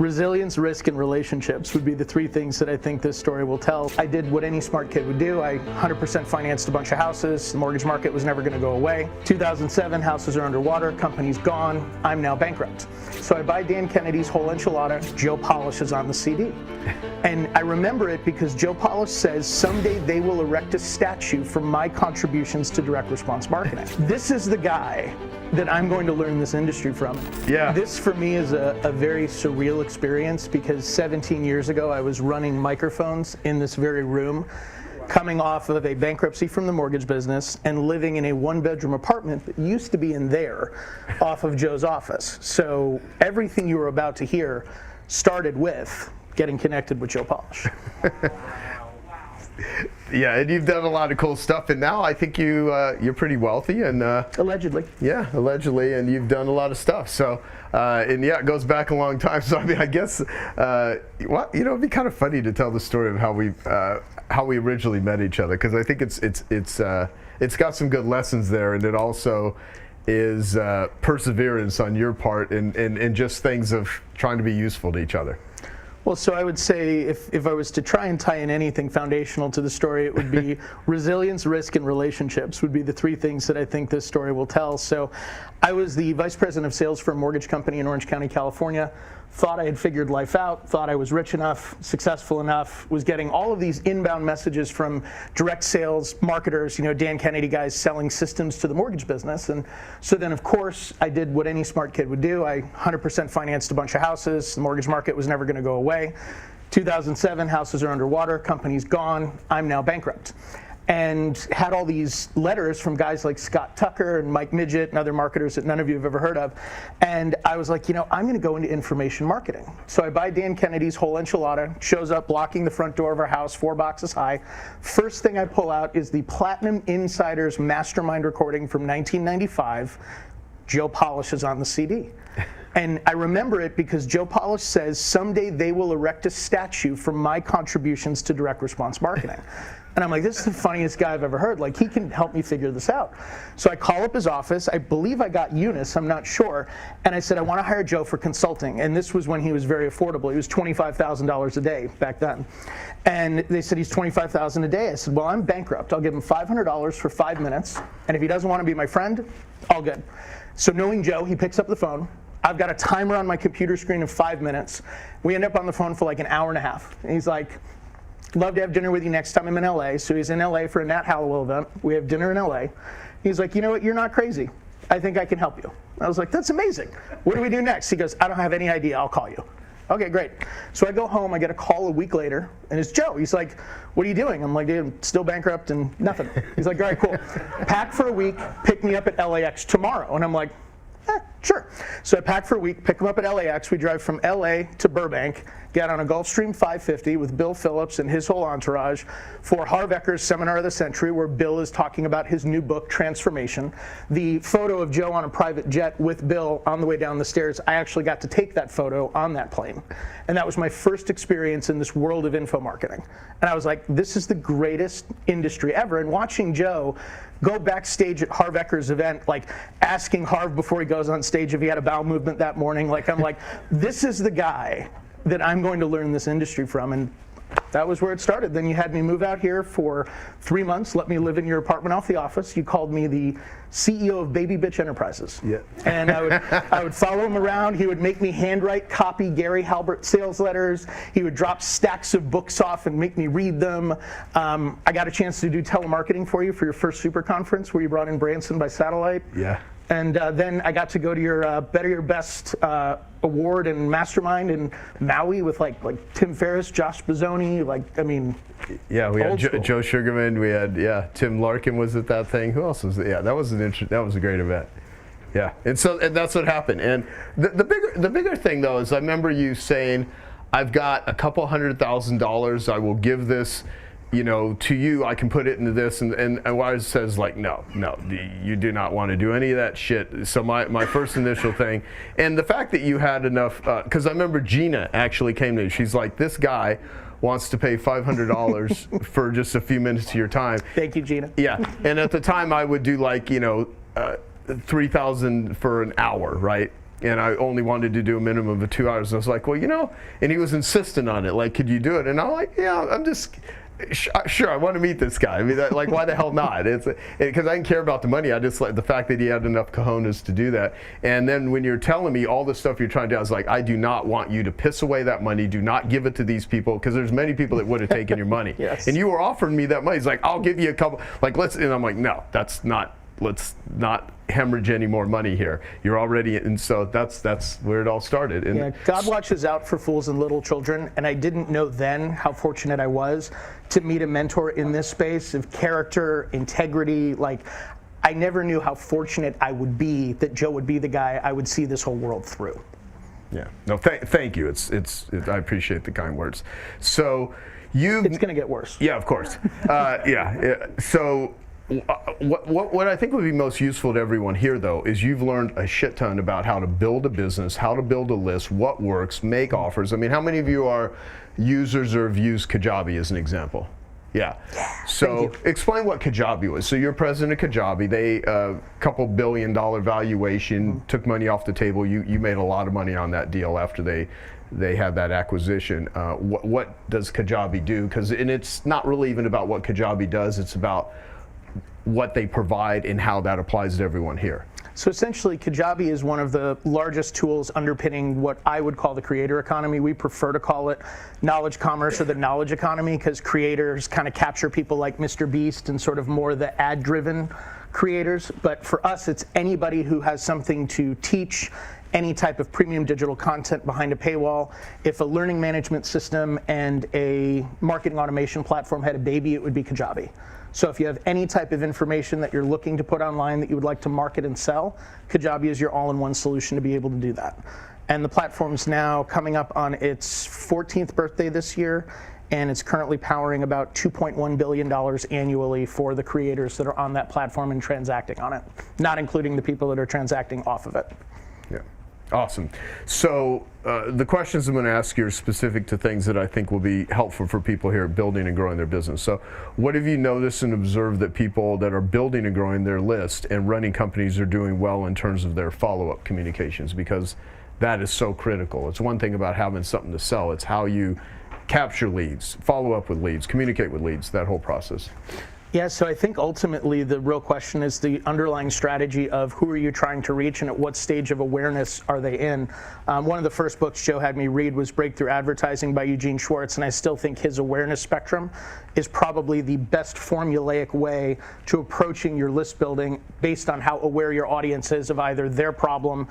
Resilience, risk, and relationships would be the three things that I think this story will tell. I did what any smart kid would do. I 100% financed a bunch of houses. The mortgage market was never going to go away. 2007, houses are underwater, company's gone. I'm now bankrupt. So I buy Dan Kennedy's whole enchilada. Joe Polish is on the CD. And I remember it because Joe Polish says, someday they will erect a statue for my contributions to direct response marketing. This is the guy that I'm going to learn this industry from. Yeah. This for me is a very surreal experience because 17 years ago I was running microphones in this very room, coming off of a bankruptcy from the mortgage business and living in a one-bedroom apartment that used to be in there off of Joe's office. So everything you were about to hear started with getting connected with Joe Polish. Yeah, and you've done a lot of cool stuff, and now I think you're pretty wealthy, and allegedly. Yeah, allegedly, and you've done a lot of stuff. So, and yeah, it goes back a long time. So I mean, I guess, well, you know, it'd be kind of funny to tell the story of how we originally met each other, because I think it's got some good lessons there, and it also is perseverance on your part, and just things of trying to be useful to each other. Well, so I would say if I was to try and tie in anything foundational to the story, it would be resilience, risk, and relationships would be the three things that I think this story will tell. So I was the vice president of sales for a mortgage company in Orange County, California. Thought I had figured life out, thought I was rich enough, successful enough, was getting all of these inbound messages from direct sales marketers, you know, Dan Kennedy guys selling systems to the mortgage business. And so then, of course, I did what any smart kid would do. I 100% financed a bunch of houses. The mortgage market was never going to go away. 2007, houses are underwater, company's gone. I'm now bankrupt. And had all these letters from guys like Scott Tucker and Mike Midget and other marketers that none of you have ever heard of. And I was like, you know, I'm going to go into information marketing. So I buy Dan Kennedy's whole enchilada, shows up blocking the front door of our house, 4 boxes high. First thing I pull out is the Platinum Insiders Mastermind recording from 1995. Joe Polish is on the CD. And I remember it because Joe Polish says, someday they will erect a statue for my contributions to direct response marketing. And I'm like, this is the funniest guy I've ever heard. Like, he can help me figure this out. So I call up his office. I believe I got Eunice, I'm not sure. And I said, I want to hire Joe for consulting. And this was when he was very affordable. He was $25,000 a day back then. And they said, he's $25,000 a day. I said, well, I'm bankrupt. I'll give him $500 for 5 minutes. And if he doesn't want to be my friend, all good. So knowing Joe, he picks up the phone. I've got a timer on my computer screen of 5 minutes. We end up on the phone for like an hour and a half. And he's like, love to have dinner with you next time I'm in LA. So he's in LA for a Nat Hallowell event. We have dinner in LA. He's like, you know what, you're not crazy. I think I can help you. I was like, that's amazing. What do we do next? He goes, I don't have any idea. I'll call you. Okay, great. So I go home. I get a call a week later, and it's Joe. He's like, what are you doing? I'm like, dude, I'm still bankrupt and nothing. He's like, all right, cool. Pack for a week. Pick me up at LAX tomorrow. And I'm like, sure. So I pack for a week, pick him up at LAX. We drive from LA to Burbank, get on a Gulfstream 550 with Bill Phillips and his whole entourage for Harv Eker's Seminar of the Century, where Bill is talking about his new book, Transformation. The photo of Joe on a private jet with Bill on the way down the stairs, I actually got to take that photo on that plane. And that was my first experience in this world of info marketing. And I was like, this is the greatest industry ever. And watching Joe go backstage at Harv Eker's event, like asking Harv before he goes on stage if he had a bowel movement that morning. Like, I'm like, this is the guy that I'm going to learn this industry from. And that was where it started. Then you had me move out here for 3 months, let me live in your apartment off the office. You called me the CEO of Baby Bitch Enterprises. Yeah. And I would follow him around. He would make me handwrite, copy Gary Halbert sales letters. He would drop stacks of books off and make me read them. I got a chance to do telemarketing for you for your first super conference where you brought in Branson by satellite. Yeah. And then I got to go to your Better Your Best award and mastermind in Maui with like Tim Ferriss, Josh Bozzoni, like, I mean, yeah, we had Joe Sugarman, we had Tim Larkin was at that thing. Who else was there? Yeah, that was a great event. Yeah, and that's what happened. And the bigger thing though is I remember you saying, I've got a couple $100,000. I will give this, you know, to you. I can put it into this, and Wise says like, no, you do not want to do any of that shit. So my first initial thing, and the fact that you had enough, because I remember Gina actually came to me. She's like, this guy wants to pay $500 for just a few minutes of your time. Thank you, Gina. Yeah, and at the time I would do like, you know, $3,000 for an hour, right? and I only wanted to do a minimum of 2 hours. I was like, well, you know, and he was insistent on it, like, could you do it? And I'm like, yeah, I'm just, sure, I want to meet this guy. I mean, like, why the hell not? It's because I didn't care about the money. I just like the fact that he had enough cojones to do that. And then when you're telling me all the stuff you're trying to do, I was like, I do not want you to piss away that money. Do not give it to these people, because there's many people that would have taken your money. Yes. And you were offering me that money. He's like, I'll give you a couple. Like, and I'm like, no, that's not. Let's not hemorrhage any more money here. You're already, and so that's where it all started. And yeah, God watches out for fools and little children, and I didn't know then how fortunate I was to meet a mentor in this space of character, integrity. Like, I never knew how fortunate I would be that Joe would be the guy I would see this whole world through. Yeah, no, thank you. I appreciate the kind words. So it's going to get worse. Yeah, of course. Yeah. So. What I think would be most useful to everyone here, though, is you've learned a shit ton about how to build a business, how to build a list, what works, make offers. I mean, how many of you are users or have used Kajabi as an example? Yeah. So explain what Kajabi was. So you're president of Kajabi. They couple $1 billion valuation, took money off the table. You made a lot of money on that deal after they had that acquisition. What does Kajabi do? And it's not really even about what Kajabi does. It's about what they provide and how that applies to everyone here. So essentially, Kajabi is one of the largest tools underpinning what I would call the creator economy. We prefer to call it knowledge commerce or the knowledge economy, because creators kind of capture people like Mr. Beast and sort of more the ad-driven creators. But for us, it's anybody who has something to teach, any type of premium digital content behind a paywall. If a learning management system and a marketing automation platform had a baby, it would be Kajabi. So if you have any type of information that you're looking to put online that you would like to market and sell, Kajabi is your all-in-one solution to be able to do that. And the platform's now coming up on its 14th birthday this year, and it's currently powering about $2.1 billion annually for the creators that are on that platform and transacting on it, not including the people that are transacting off of it. Yeah. Awesome. So the questions I'm going to ask you are specific to things that I think will be helpful for people here building and growing their business. So what have you noticed and observed that people that are building and growing their list and running companies are doing well in terms of their follow-up communications? Because that is so critical. It's one thing about having something to sell. It's how you capture leads, follow up with leads, communicate with leads, that whole process. Yeah, so I think ultimately the real question is the underlying strategy of who are you trying to reach and at what stage of awareness are they in. One of the first books Joe had me read was Breakthrough Advertising by Eugene Schwartz, and I still think his awareness spectrum is probably the best formulaic way to approaching your list building based on how aware your audience is of either their problem,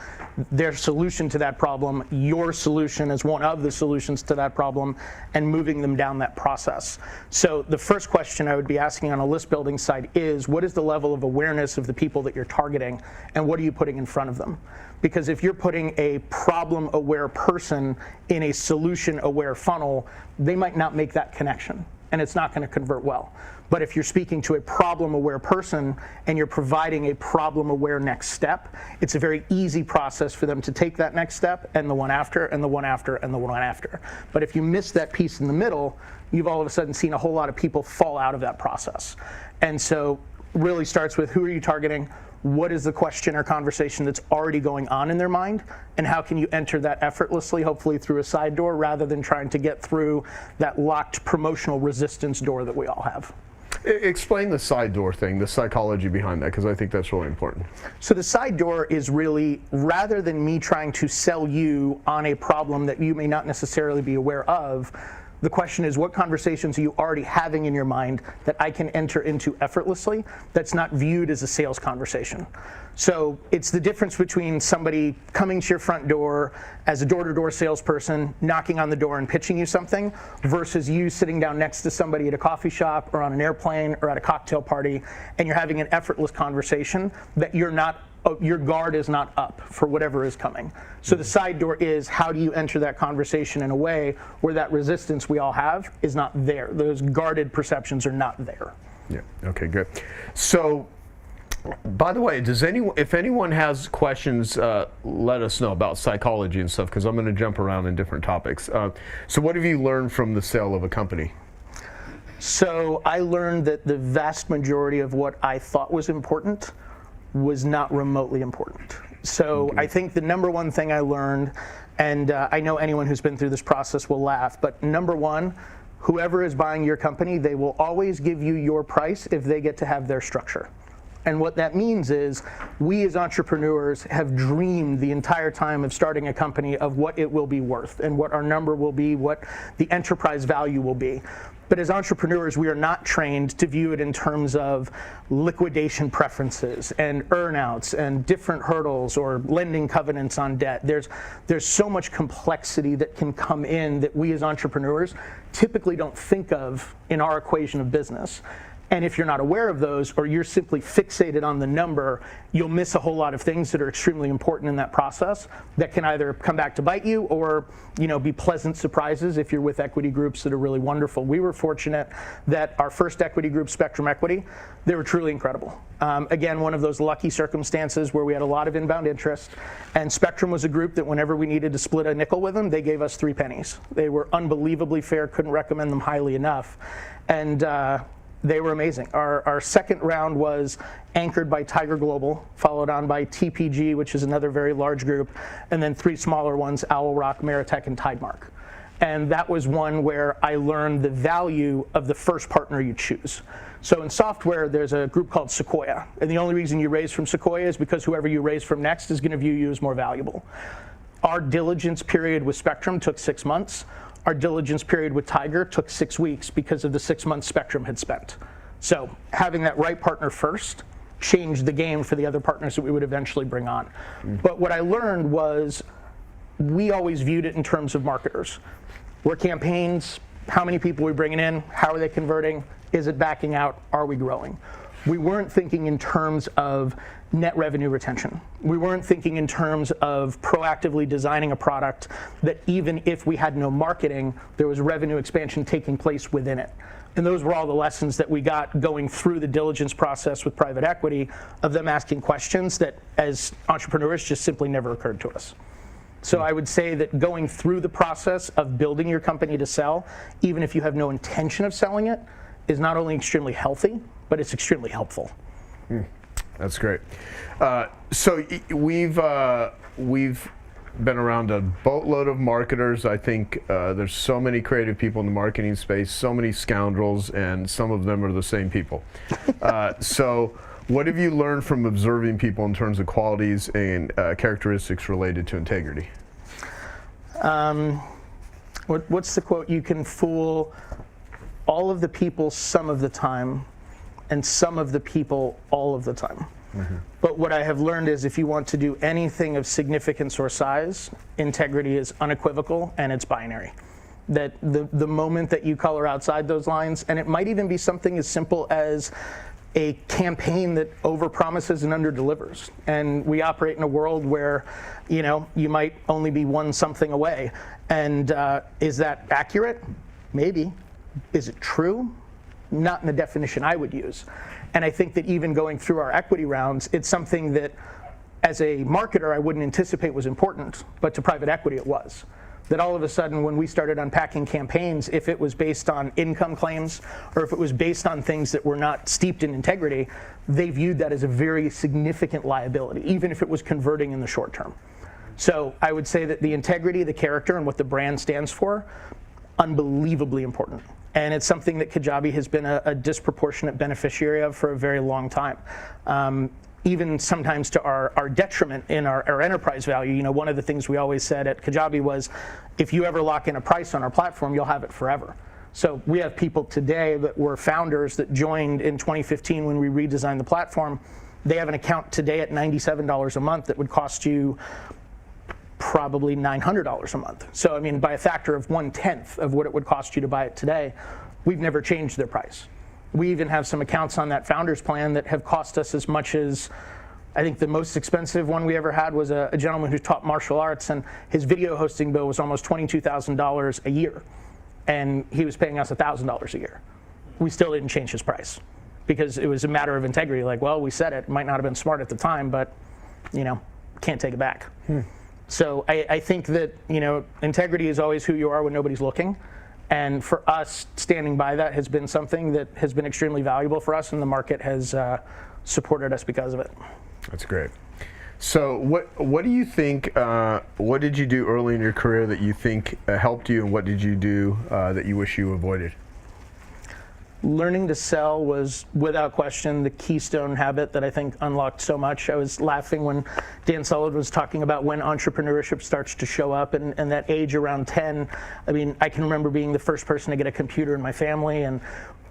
their solution to that problem, your solution as one of the solutions to that problem, and moving them down that process. So the first question I would be asking on a list building site is, what is the level of awareness of the people that you're targeting, and what are you putting in front of them? Because if you're putting a problem-aware person in a solution-aware funnel, they might not make that connection, and it's not going to convert well. But if you're speaking to a problem-aware person and you're providing a problem-aware next step, it's a very easy process for them to take that next step and the one after and the one after and the one after. But if you miss that piece in the middle, you've all of a sudden seen a whole lot of people fall out of that process. And so really starts with, who are you targeting? What is the question or conversation that's already going on in their mind, and how can you enter that effortlessly, hopefully through a side door, rather than trying to get through that locked promotional resistance door that we all have. Explain the side door thing, the psychology behind that, because I think that's really important. So the side door is really, rather than me trying to sell you on a problem that you may not necessarily be aware of, the question is, what conversations are you already having in your mind that I can enter into effortlessly that's not viewed as a sales conversation? So it's the difference between somebody coming to your front door as a door-to-door salesperson, knocking on the door and pitching you something, versus you sitting down next to somebody at a coffee shop or on an airplane or at a cocktail party, and you're having an effortless conversation that your guard is not up for whatever is coming. So the side door is, how do you enter that conversation in a way where that resistance we all have is not there? Those guarded perceptions are not there. Yeah, okay, good. So, by the way, if anyone has questions, let us know about psychology and stuff, because I'm going to jump around in different topics. So what have you learned from the sale of a company? So I learned that the vast majority of what I thought was important was not remotely important. So I think the number one thing I learned, and I know anyone who's been through this process will laugh, but number one, whoever is buying your company, they will always give you your price if they get to have their structure. And what that means is we as entrepreneurs have dreamed the entire time of starting a company of what it will be worth and what our number will be, what the enterprise value will be. But as entrepreneurs, we are not trained to view it in terms of liquidation preferences and earnouts and different hurdles or lending covenants on debt. There's so much complexity that can come in that we as entrepreneurs typically don't think of in our equation of business. And if you're not aware of those, or you're simply fixated on the number, you'll miss a whole lot of things that are extremely important in that process that can either come back to bite you or, be pleasant surprises if you're with equity groups that are really wonderful. We were fortunate that our first equity group, Spectrum Equity, they were truly incredible. Again, one of those lucky circumstances where we had a lot of inbound interest, and Spectrum was a group that whenever we needed to split a nickel with them, they gave us 3 pennies. They were unbelievably fair, couldn't recommend them highly enough. And they were amazing. Our second round was anchored by Tiger Global, followed on by TPG, which is another very large group, and then 3 smaller ones, Owl Rock, Meritech, and Tidemark. And that was one where I learned the value of the first partner you choose. So in software, there's a group called Sequoia, and the only reason you raise from Sequoia is because whoever you raise from next is going to view you as more valuable. Our diligence period with Spectrum took 6 months. Our diligence period with Tiger took 6 weeks because of the 6 months Spectrum had spent. So having that right partner first changed the game for the other partners that we would eventually bring on. But what I learned was we always viewed it in terms of marketers. We're campaigns, how many people are we bringing in, how are they converting, is it backing out, are we growing? We weren't thinking in terms of net revenue retention. We weren't thinking in terms of proactively designing a product that even if we had no marketing, there was revenue expansion taking place within it. And those were all the lessons that we got going through the diligence process with private equity, of them asking questions that as entrepreneurs just simply never occurred to us. So I would say that going through the process of building your company to sell, even if you have no intention of selling it, is not only extremely healthy, but it's extremely helpful. That's great. So we've been around a boatload of marketers. I think there's so many creative people in the marketing space, so many scoundrels, and some of them are the same people. So what have you learned from observing people in terms of qualities and characteristics related to integrity? What's the quote? You can fool all of the people some of the time, and some of the people all of the time. But what I have learned is if you want to do anything of significance or size, integrity is unequivocal and it's binary. That the moment that you color outside those lines, and it might even be something as simple as a campaign that overpromises and underdelivers. And we operate in a world where, you might only be one something away. And is that accurate? Maybe. Is it true? Not in the definition I would use. And I think that even going through our equity rounds, it's something that as a marketer I wouldn't anticipate was important, but to private equity it was. That all of a sudden when we started unpacking campaigns, if it was based on income claims or if it was based on things that were not steeped in integrity, they viewed that as a very significant liability, even if it was converting in the short term. So I would say that the integrity, the character, and what the brand stands for, unbelievably important. And it's something that Kajabi has been a disproportionate beneficiary of for a very long time. Even sometimes to our detriment in our enterprise value. One of the things we always said at Kajabi was, if you ever lock in a price on our platform, you'll have it forever. So we have people today that were founders that joined in 2015 when we redesigned the platform. They have an account today at $97 a month that would cost you probably $900 a month. So by a factor of 1/10 of what it would cost you to buy it today, we've never changed their price. We even have some accounts on that founders plan that have cost us as much as, I think the most expensive one we ever had was a gentleman who taught martial arts, and his video hosting bill was almost $22,000 a year. And he was paying us $1,000 a year. We still didn't change his price because it was a matter of integrity. Like, well, we said it might not have been smart at the time, but can't take it back. So I think that, integrity is always who you are when nobody's looking. And for us, standing by that has been something that has been extremely valuable for us, and the market has supported us because of it. That's great. So what do you think, what did you do early in your career that you think helped you, and what did you do that you wish you avoided? Learning to sell was, without question, the keystone habit that I think unlocked so much. I was laughing when Dan Sullivan was talking about when entrepreneurship starts to show up, and that age around 10. I mean, I can remember being the first person to get a computer in my family and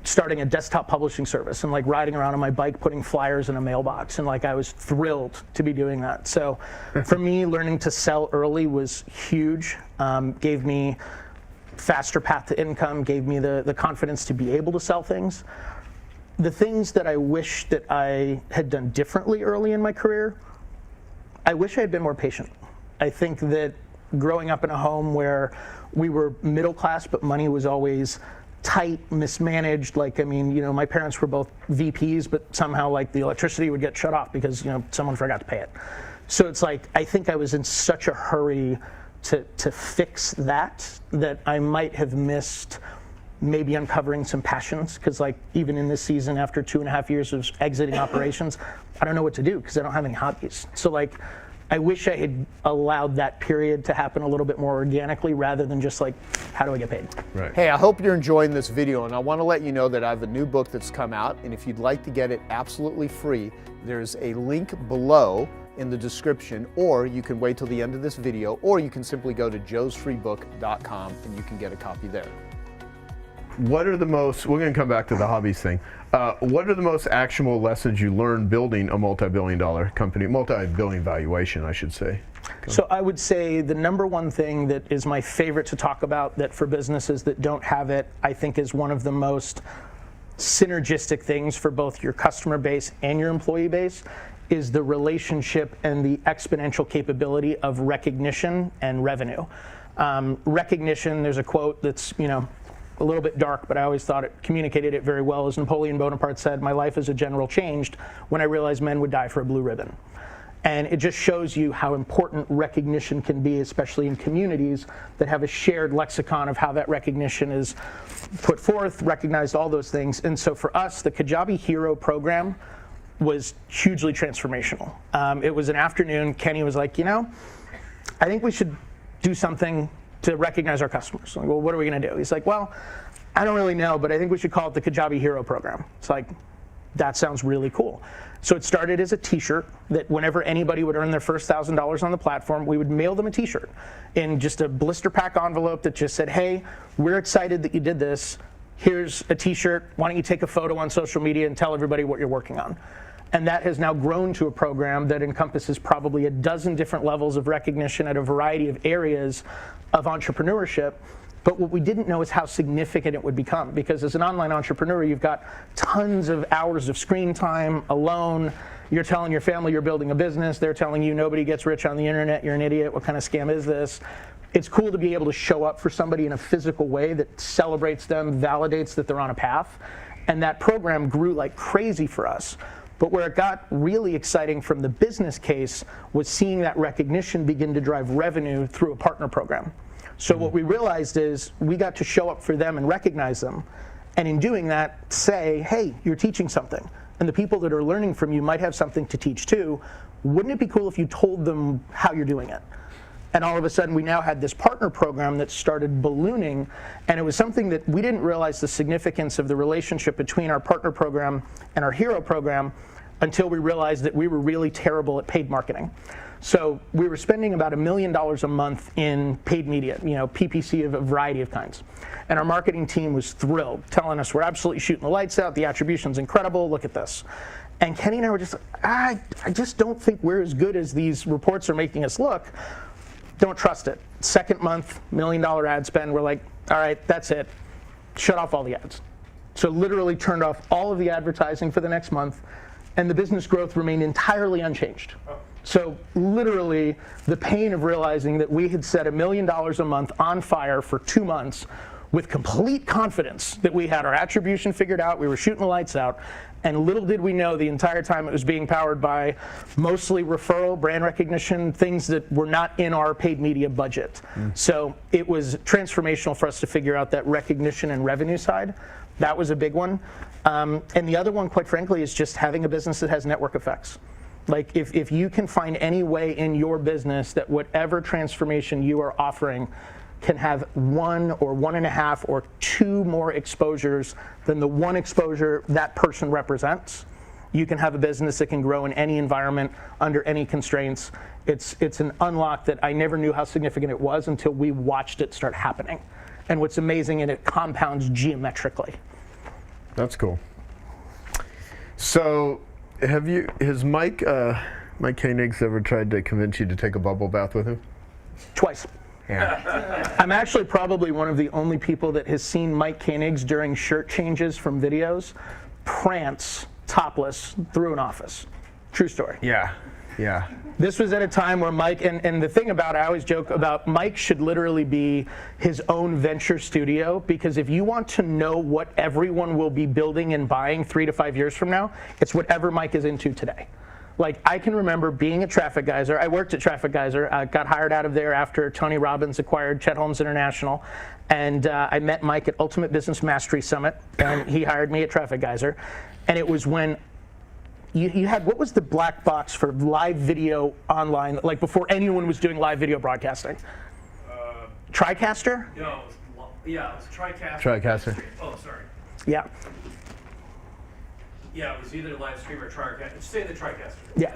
starting a desktop publishing service and like riding around on my bike putting flyers in a mailbox, and like I was thrilled to be doing that. So for me, learning to sell early was huge. Gave me faster path to income, gave me the confidence to be able to sell things. The things that I wish that I had done differently early in my career, I wish I had been more patient. I think that growing up in a home where we were middle class, but money was always tight, mismanaged. Like, I mean, you know, my parents were both VPs, but somehow like the electricity would get shut off because, you know, someone forgot to pay it. So it's like, I think I was in such a hurry to fix that I might have missed maybe uncovering some passions, because like even in this season, after 2.5 years of exiting operations, I don't know what to do because I don't have any hobbies. So like, I wish I had allowed that period to happen a little bit more organically rather than just like, how do I get paid? Right. Hey, I hope you're enjoying this video, and I want to let you know that I have a new book that's come out, and if you'd like to get it absolutely free, there's a link below in the description, or you can wait till the end of this video, or you can simply go to joesfreebook.com and you can get a copy there. What are the most, we're going to come back to the hobbies thing. What are the most actionable lessons you learned building a multi-billion-dollar company, multi-billion valuation, I should say? So I would say the number one thing that is my favorite to talk about, that for businesses that don't have it, I think is one of the most synergistic things for both your customer base and your employee base, is the relationship and the exponential capability of recognition and revenue. Recognition, there's a quote that's, you know, a little bit dark, but I always thought it communicated it very well. As Napoleon Bonaparte said, "My life as a general changed when I realized men would die for a blue ribbon." And it just shows you how important recognition can be, especially in communities that have a shared lexicon of how that recognition is put forth, recognized, all those things. And so for us, the Kajabi Hero program was hugely transformational. It was an afternoon. Kenny was like, you know, I think we should do something to recognize our customers. I'm like, well, what are we going to do? He's like, well, I don't really know, but I think we should call it the Kajabi Hero program. It's like, that sounds really cool. So it started as a t-shirt that whenever anybody would earn their first $1,000 on the platform, we would mail them a t-shirt in just a blister pack envelope that just said, hey, we're excited that you did this. Here's a t-shirt. Why don't you take a photo on social media and tell everybody what you're working on? And that has now grown to a program that encompasses probably a dozen different levels of recognition at a variety of areas of entrepreneurship. But what we didn't know is how significant it would become, because as an online entrepreneur, you've got tons of hours of screen time alone. You're telling your family you're building a business. They're telling you nobody gets rich on the internet. You're an idiot. What kind of scam is this? It's cool to be able to show up for somebody in a physical way that celebrates them, validates that they're on a path. And that program grew like crazy for us. But where it got really exciting from the business case was seeing that recognition begin to drive revenue through a partner program. So what we realized is we got to show up for them and recognize them. And in doing that, say, hey, you're teaching something. And the people that are learning from you might have something to teach too. Wouldn't it be cool if you told them how you're doing it? And all of a sudden, we now had this partner program that started ballooning. And it was something that we didn't realize the significance of the relationship between our partner program and our hero program until we realized that we were really terrible at paid marketing. So we were spending about $1 million a month in paid media, you know, PPC of a variety of kinds. And our marketing team was thrilled, telling us we're absolutely shooting the lights out, the attribution's incredible, look at this. And Kenny and I were just like, I just don't think we're as good as these reports are making us look. Don't trust it. Second month, $1 million ad spend, we're like, all right, that's it. Shut off all the ads. So literally turned off all of the advertising for the next month, and the business growth remained entirely unchanged. So literally, the pain of realizing that we had set $1 million a month on fire for 2 months with complete confidence that we had our attribution figured out, we were shooting the lights out, and little did we know the entire time it was being powered by mostly referral, brand recognition, things that were not in our paid media budget. So it was transformational for us to figure out that recognition and revenue side. That was a big one. And the other one, quite frankly, is just having a business that has network effects. Like if you can find any way in your business that whatever transformation you are offering can have 1 or 1.5 or 2 more exposures than the 1 exposure that person represents, you can have a business that can grow in any environment under any constraints. It's an unlock that I never knew how significant it was until we watched it start happening. And what's amazing, and it compounds geometrically. That's cool. So, has Mike Koenig's ever tried to convince you to take a bubble bath with him? Twice. Yeah. I'm actually probably one of the only people that has seen Mike Koenig's during shirt changes from videos prance topless through an office. True story. Yeah. Yeah. This was at a time where Mike, and the thing about it, I always joke about, Mike should literally be his own venture studio, because if you want to know what everyone will be building and buying 3 to 5 years from now, it's whatever Mike is into today. Like, I can remember being at Traffic Geyser. I worked at Traffic Geyser. I got hired out of there after Tony Robbins acquired Chet Holmes International. And I met Mike at Ultimate Business Mastery Summit, and he hired me at Traffic Geyser. And it was when you had, what was the black box for live video online, like before anyone was doing live video broadcasting? TriCaster? No, it was TriCaster. TriCaster. Oh, sorry. Yeah. Yeah, it was either live stream or TriCaster. Just say the TriCaster. Yeah.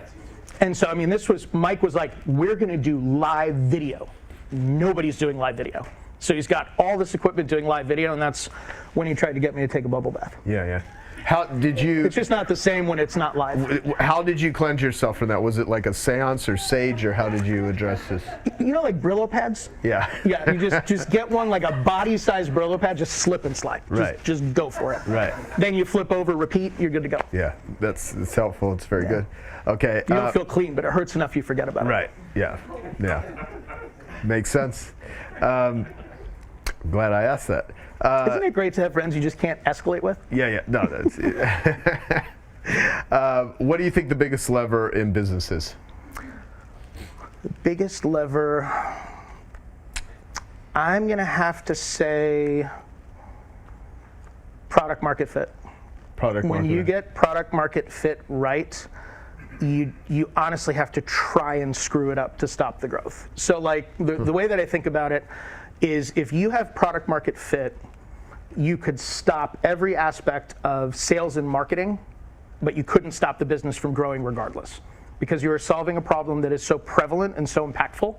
And so, I mean, Mike was like, we're going to do live video. Nobody's doing live video. So he's got all this equipment doing live video, and that's when he tried to get me to take a bubble bath. Yeah, yeah. How did you? It's just not the same when it's not live. How did you cleanse yourself from that? Was it like a seance or sage, or how did you address this? You know, like Brillo pads? Yeah. Yeah, you just get one, like a body-sized Brillo pad, just slip and slide. Just go for it. Right. Then you flip over, repeat, you're good to go. Yeah, it's helpful. It's very good. Okay. You don't feel clean, but it hurts enough you forget about it. Right. Yeah. Yeah. Makes sense. Glad I asked that. Isn't it great to have friends you just can't escalate with? Yeah, yeah. No, that's what do you think the biggest lever in business is? The biggest lever, I'm going to have to say product market fit. When you get product market fit right, you honestly have to try and screw it up to stop the growth. So like the way that I think about it is, if you have product market fit, you could stop every aspect of sales and marketing, but you couldn't stop the business from growing regardless, because you are solving a problem that is so prevalent and so impactful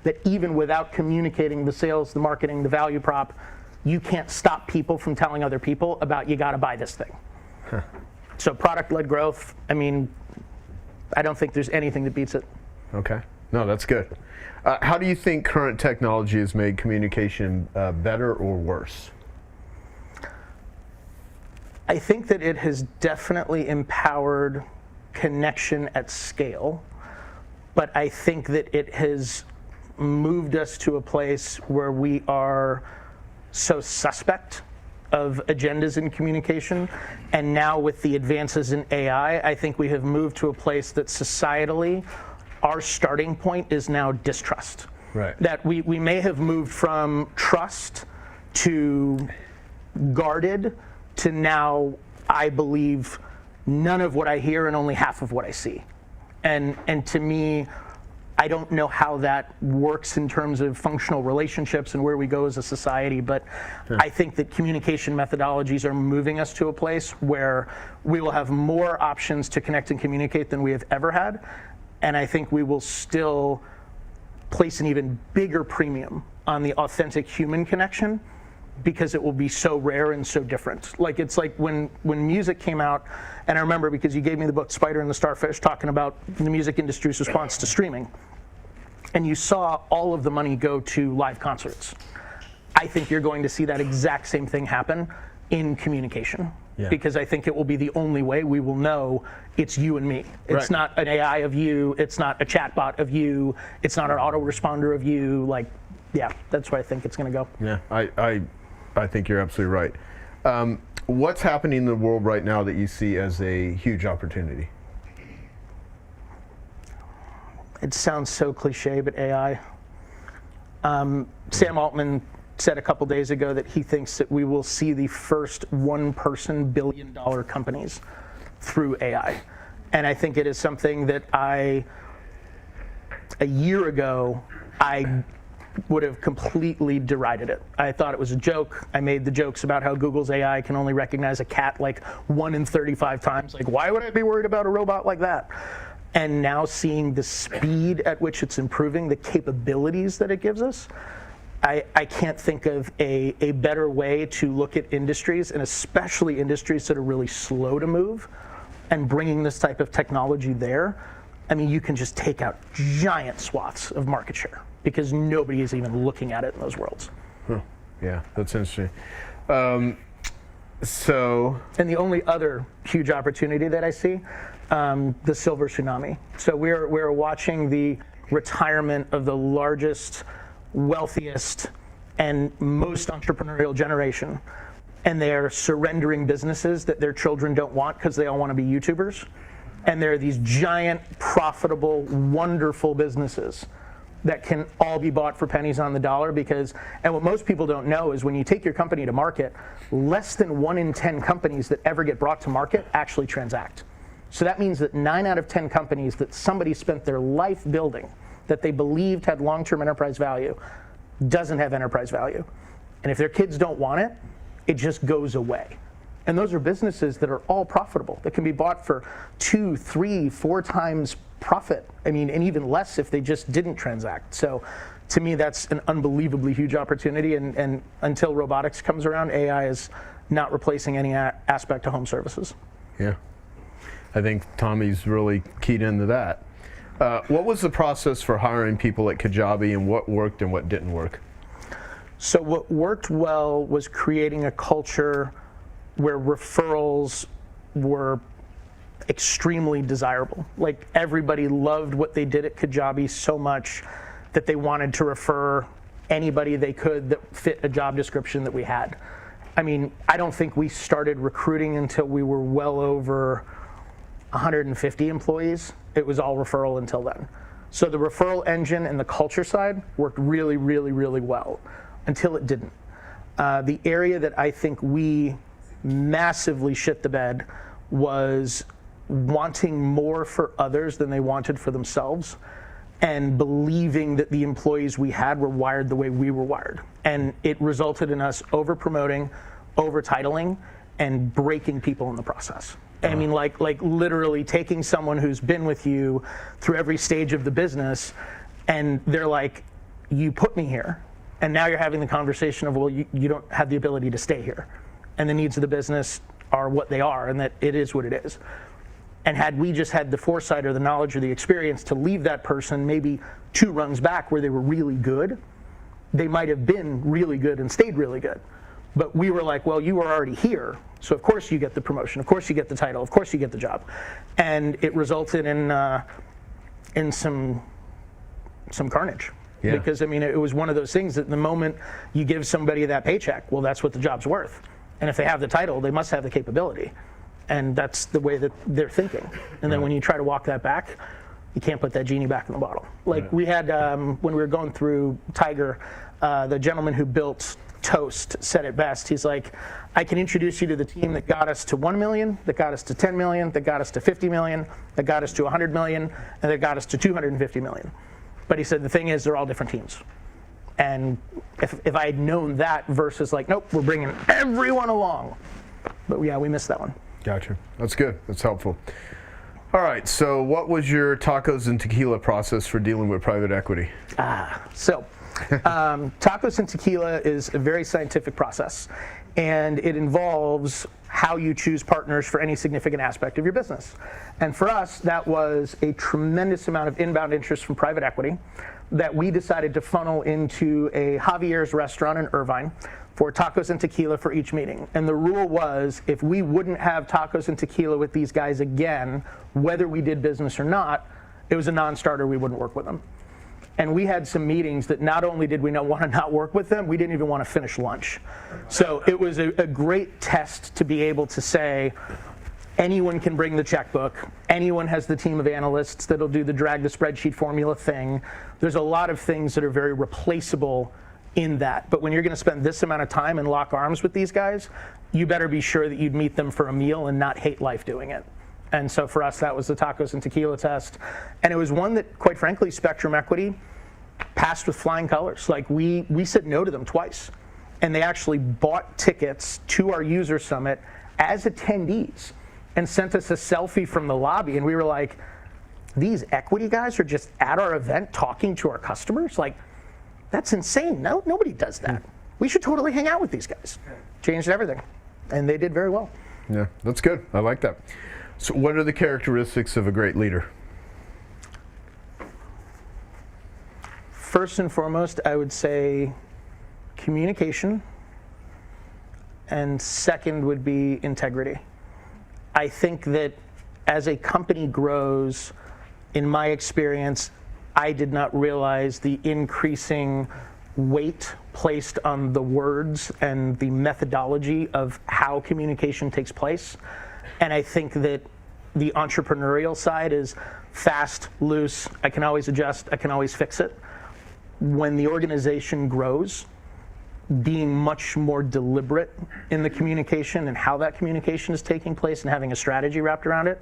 that even without communicating the sales, the marketing, the value prop, you can't stop people from telling other people about, you got to buy this thing. So product-led growth, I mean, I don't think there's anything that beats it. Okay. No, that's good. How do you think current technology has made communication better or worse? I think that it has definitely empowered connection at scale, but I think that it has moved us to a place where we are so suspect of agendas in communication. And now with the advances in AI, I think we have moved to a place that societally, our starting point is now distrust. Right. That we may have moved from trust to guarded to now I believe none of what I hear and only half of what I see. And to me, I don't know how that works in terms of functional relationships and where we go as a society, but I think that communication methodologies are moving us to a place where we will have more options to connect and communicate than we have ever had. And I think we will still place an even bigger premium on the authentic human connection, because it will be so rare and so different. Like, it's like when music came out, and I remember because you gave me the book Spider and the Starfish, talking about the music industry's response to streaming, and you saw all of the money go to live concerts. I think you're going to see that exact same thing happen in communication. Yeah. Because I think it will be the only way we will know it's you and me. It's not an AI of you, it's not a chatbot of you, it's not an autoresponder of you. Like, yeah, that's where I think it's going to go. Yeah, I think you're absolutely right. What's happening in the world right now that you see as a huge opportunity? It sounds so cliche, but AI. Sam Altman said a couple days ago that he thinks that we will see the first one-person billion-dollar companies through AI. And I think it is something that a year ago, I would have completely derided it. I thought it was a joke. I made the jokes about how Google's AI can only recognize a cat like 1 in 35 times. Like, why would I be worried about a robot like that? And now seeing the speed at which it's improving, the capabilities that it gives us, I can't think of a better way to look at industries, and especially industries that are really slow to move, and bringing this type of technology there. I mean, you can just take out giant swaths of market share because nobody is even looking at it in those worlds. Huh. Yeah, that's interesting. And the only other huge opportunity that I see, the silver tsunami. So we're watching the retirement of the largest, wealthiest, and most entrepreneurial generation. And they're surrendering businesses that their children don't want because they all want to be YouTubers. And there are these giant, profitable, wonderful businesses that can all be bought for pennies on the dollar and what most people don't know is when you take your company to market, less than 1 in 10 companies that ever get brought to market actually transact. So that means that 9 out of 10 companies that somebody spent their life building, that they believed had long-term enterprise value, doesn't have enterprise value. And if their kids don't want it, it just goes away. And those are businesses that are all profitable, that can be bought for 2, 3, 4 times profit. I mean, and even less if they just didn't transact. So to me, that's an unbelievably huge opportunity. And until robotics comes around, AI is not replacing any aspect of home services. Yeah. I think Tommy's really keyed into that. What was the process for hiring people at Kajabi, and what worked and what didn't work? So what worked well was creating a culture where referrals were extremely desirable. Like, everybody loved what they did at Kajabi so much that they wanted to refer anybody they could that fit a job description that we had. I mean, I don't think we started recruiting until we were well over 150 employees. It was all referral until then. So the referral engine and the culture side worked really, really, really well until it didn't. The area that I think we massively shit the bed was wanting more for others than they wanted for themselves, and believing that the employees we had were wired the way we were wired. And it resulted in us over-promoting, over-titling, and breaking people in the process. I mean, like literally taking someone who's been with you through every stage of the business, and they're like, you put me here, and now you're having the conversation of, well, you don't have the ability to stay here. And the needs of the business are what they are, and that it is what it is. And had we just had the foresight or the knowledge or the experience to leave that person maybe 2 rungs back where they were really good, they might have been really good and stayed really good. But we were like, well, you were already here, so of course you get the promotion, of course you get the title, of course you get the job. And it resulted in some carnage. Yeah. Because, I mean, it was one of those things that the moment you give somebody that paycheck, well, that's what the job's worth. And if they have the title, they must have the capability. And that's the way that they're thinking. And then when you try to walk that back, you can't put that genie back in the bottle. Like we had, when we were going through Tiger, the gentleman who built Toast said it best. He's like, I can introduce you to the team that got us to 1 million, that got us to 10 million, that got us to 50 million, that got us to 100 million, and that got us to 250 million. But he said, the thing is, they're all different teams. And if I had known that versus like, nope, we're bringing everyone along. But yeah, we missed that one. Gotcha. That's good. That's helpful. All right. So what was your tacos and tequila process for dealing with private equity? So tacos and tequila is a very scientific process. And it involves how you choose partners for any significant aspect of your business. And for us, that was a tremendous amount of inbound interest from private equity that we decided to funnel into a Javier's restaurant in Irvine for tacos and tequila for each meeting. And the rule was, if we wouldn't have tacos and tequila with these guys again, whether we did business or not, it was a non-starter, we wouldn't work with them. And we had some meetings that not only did we not want to not work with them, we didn't even want to finish lunch. So it was a great test to be able to say, anyone can bring the checkbook, anyone has the team of analysts that'll do the drag the spreadsheet formula thing. There's a lot of things that are very replaceable in that. But when you're going to spend this amount of time and lock arms with these guys, you better be sure that you'd meet them for a meal and not hate life doing it. And so for us, that was the tacos and tequila test. And it was one that, quite frankly, Spectrum Equity passed with flying colors. Like we said no to them twice. And they actually bought tickets to our user summit as attendees and sent us a selfie from the lobby. And we were like, these equity guys are just at our event talking to our customers? Like, that's insane. No, nobody does that. We should totally hang out with these guys. Changed everything. And they did very well. Yeah, that's good. I like that. So what are the characteristics of a great leader? First and foremost, I would say communication. And second would be integrity. I think that as a company grows, in my experience, I did not realize the increasing weight placed on the words and the methodology of how communication takes place. And I think that the entrepreneurial side is fast, loose, I can always adjust, I can always fix it. When the organization grows, being much more deliberate in the communication and how that communication is taking place and having a strategy wrapped around it,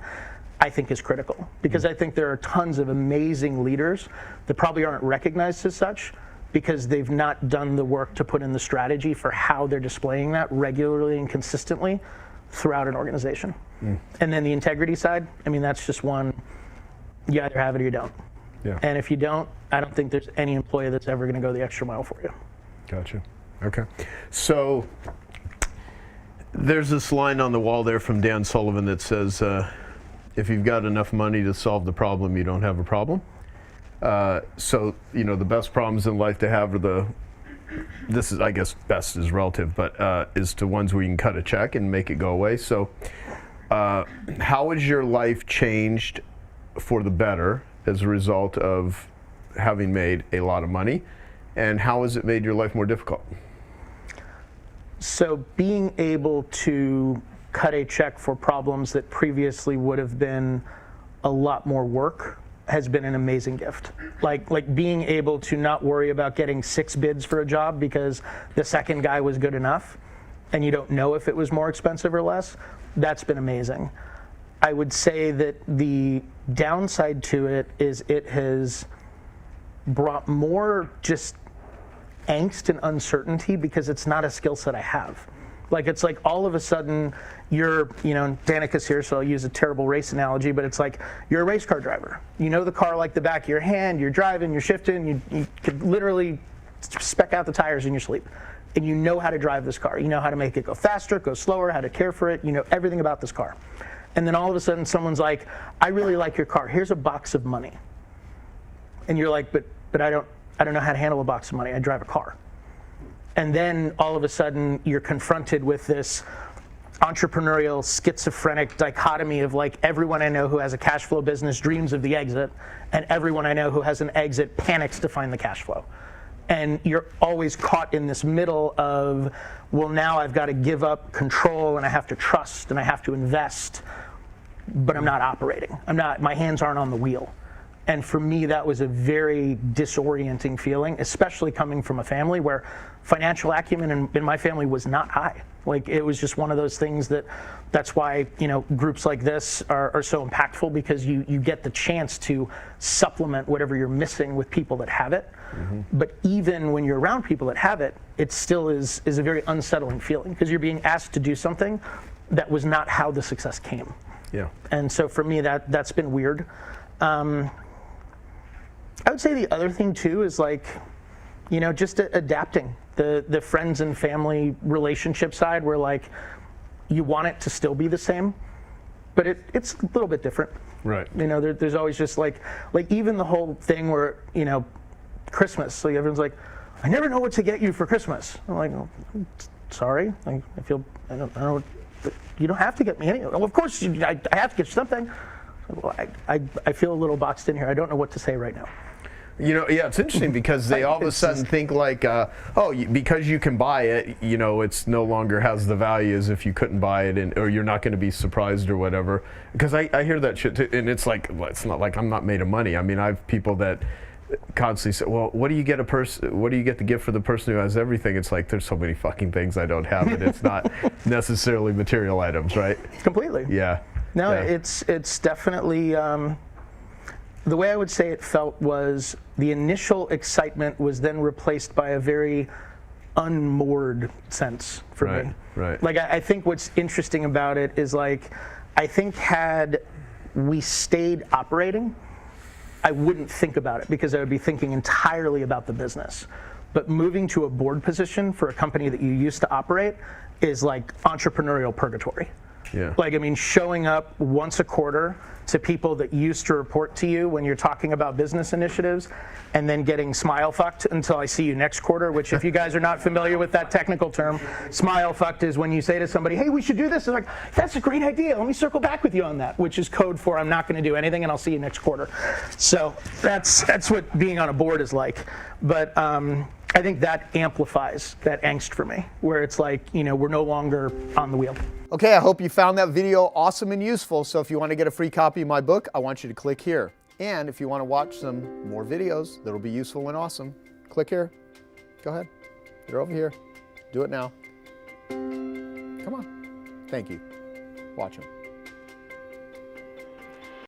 I think is critical. Because I think there are tons of amazing leaders that probably aren't recognized as such because they've not done the work to put in the strategy for how they're displaying that regularly and consistently throughout an organization. And then the integrity side, I mean, that's just one, you either have it or you don't. Yeah. And if you don't, I don't think there's any employee that's ever going to go the extra mile for you. Gotcha. Okay. So there's this line on the wall there from Dan Sullivan that says, if you've got enough money to solve the problem, you don't have a problem. So, you know, the best problems in life to have are this is, I guess, best is relative, but is to ones where you can cut a check and make it go away. So how has your life changed for the better as a result of having made a lot of money? And how has it made your life more difficult? So being able to cut a check for problems that previously would have been a lot more work has been an amazing gift. Like being able to not worry about getting 6 bids for a job because the second guy was good enough and you don't know if it was more expensive or less, that's been amazing. I would say that the downside to it is it has brought more just angst and uncertainty because it's not a skill set I have. Like, it's like all of a sudden you're, you know, Danica's here, so I'll use a terrible race analogy, but it's like you're a race car driver. You know the car like the back of your hand, you're driving, you're shifting, you could literally spec out the tires in your sleep. And you know how to drive this car. You know how to make it go faster, go slower, how to care for it. You know everything about this car. And then all of a sudden someone's like, I really like your car. Here's a box of money. And you're like, but I don't know how to handle a box of money. I drive a car. And then all of a sudden you're confronted with this entrepreneurial schizophrenic dichotomy of like everyone I know who has a cash flow business dreams of the exit, and everyone I know who has an exit panics to find the cash flow. And you're always caught in this middle of, well, now I've got to give up control and I have to trust and I have to invest, but I'm not operating. My hands aren't on the wheel. And for me, that was a very disorienting feeling, especially coming from a family where financial acumen in my family was not high. Like, it was just one of those things that's why, you know, groups like this are so impactful, because you get the chance to supplement whatever you're missing with people that have it. Mm-hmm. But even when you're around people that have it, it still is a very unsettling feeling, because you're being asked to do something that was not how the success came. Yeah. And so for me, that's been weird. I would say the other thing too is, like, you know, just adapting the friends and family relationship side, where like you want it to still be the same, but it's a little bit different. Right. You know, there's always just like even the whole thing where, you know, Christmas, so everyone's like, I never know what to get you for Christmas. I'm like, oh, sorry, I don't know. You don't have to get me anything. Well, of course, I have to get you something. Well, I feel a little boxed in here. I don't know what to say right now. You know, yeah, it's interesting because they all of a sudden think like, because you can buy it, you know, it's no longer has the value as if you couldn't buy it, or you're not going to be surprised or whatever. Because I hear that shit too, and it's like, well, it's not like I'm not made of money. I mean, I have people that constantly say, well, what do you get to give for the person who has everything? It's like, there's so many fucking things I don't have, and it's not necessarily material items, right? Completely. Yeah. No, Yeah. it's definitely the way I would say it felt was the initial excitement was then replaced by a very unmoored sense for me. Right. Like I think what's interesting about it is like I think had we stayed operating, I wouldn't think about it because I would be thinking entirely about the business. But moving to a board position for a company that you used to operate is like entrepreneurial purgatory. Yeah. Like, I mean, showing up once a quarter to people that used to report to you when you're talking about business initiatives and then getting smile fucked until I see you next quarter, which if you guys are not familiar with that technical term, smile fucked is when you say to somebody, hey, we should do this. They're like, that's a great idea. Let me circle back with you on that, which is code for I'm not going to do anything and I'll see you next quarter. So that's what being on a board is like. But I think that amplifies that angst for me, where it's like, you know, we're no longer on the wheel. Okay, I hope you found that video awesome and useful. So if you want to get a free copy of my book, I want you to click here. And if you want to watch some more videos that'll be useful and awesome, click here. Go ahead. They're over here. Do it now. Come on. Thank you. Watch them.